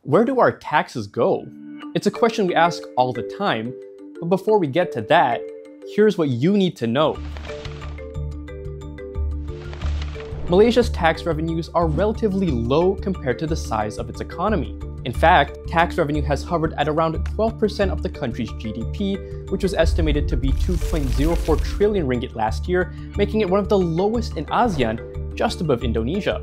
Where do our taxes go? It's a question we ask all the time, but before we get to that, here's what you need to know. Malaysia's tax revenues are relatively low compared to the size of its economy. In fact, tax revenue has hovered at around 12% of the country's GDP, which was estimated to be 2.04 trillion ringgit last year, making it one of the lowest in ASEAN, just above Indonesia.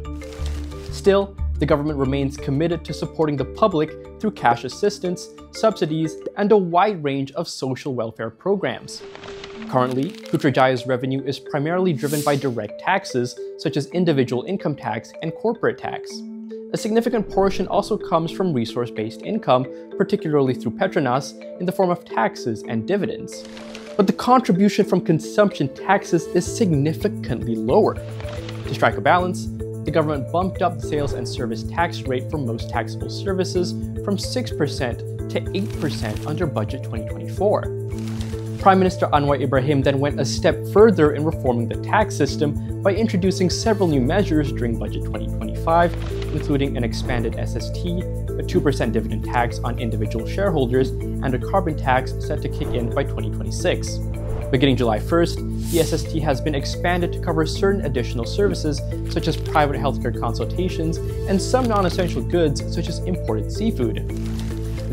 Still, the government remains committed to supporting the public through cash assistance, subsidies, and a wide range of social welfare programs. Currently, Putrajaya's revenue is primarily driven by direct taxes, such as individual income tax and corporate tax. A significant portion also comes from resource-based income, particularly through Petronas, in the form of taxes and dividends. But the contribution from consumption taxes is significantly lower. To strike a balance, the government bumped up the sales and service tax rate for most taxable services from 6% to 8% under Budget 2024. Prime Minister Anwar Ibrahim then went a step further in reforming the tax system by introducing several new measures during Budget 2025, including an expanded SST, a 2% dividend tax on individual shareholders, and a carbon tax set to kick in by 2026. Beginning July 1st, the SST has been expanded to cover certain additional services such as private healthcare consultations and some non-essential goods such as imported seafood.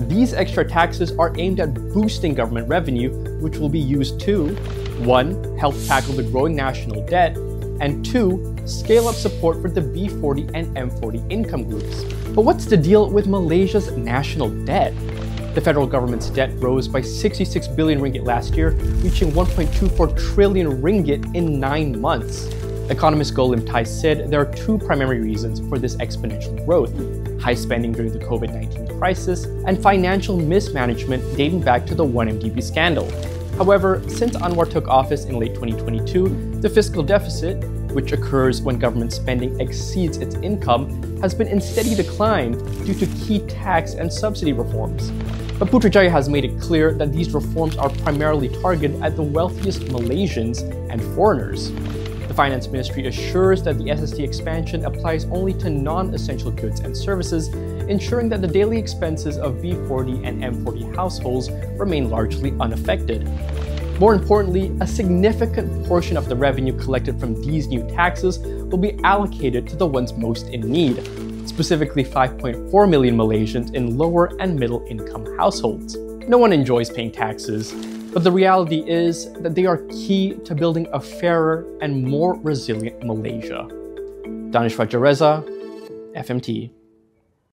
These extra taxes are aimed at boosting government revenue, which will be used to 1. Help tackle the growing national debt, and 2. Scale up support for the B40 and M40 income groups. But what's the deal with Malaysia's national debt? The federal government's debt rose by 66 billion ringgit last year, reaching 1.24 trillion ringgit in 9 months. Economist Golim Tai said there are two primary reasons for this exponential growth: high spending during the COVID-19 crisis and financial mismanagement dating back to the 1MDB scandal. However, since Anwar took office in late 2022, the fiscal deficit, which occurs when government spending exceeds its income, has been in steady decline due to key tax and subsidy reforms. But Putrajaya has made it clear that these reforms are primarily targeted at the wealthiest Malaysians and foreigners. The Finance Ministry assures that the SST expansion applies only to non-essential goods and services, ensuring that the daily expenses of B40 and M40 households remain largely unaffected. More importantly, a significant portion of the revenue collected from these new taxes will be allocated to the ones most in need, specifically 5.4 million Malaysians in lower and middle income households. No one enjoys paying taxes, but the reality is that they are key to building a fairer and more resilient Malaysia. Danish Fajareza, FMT.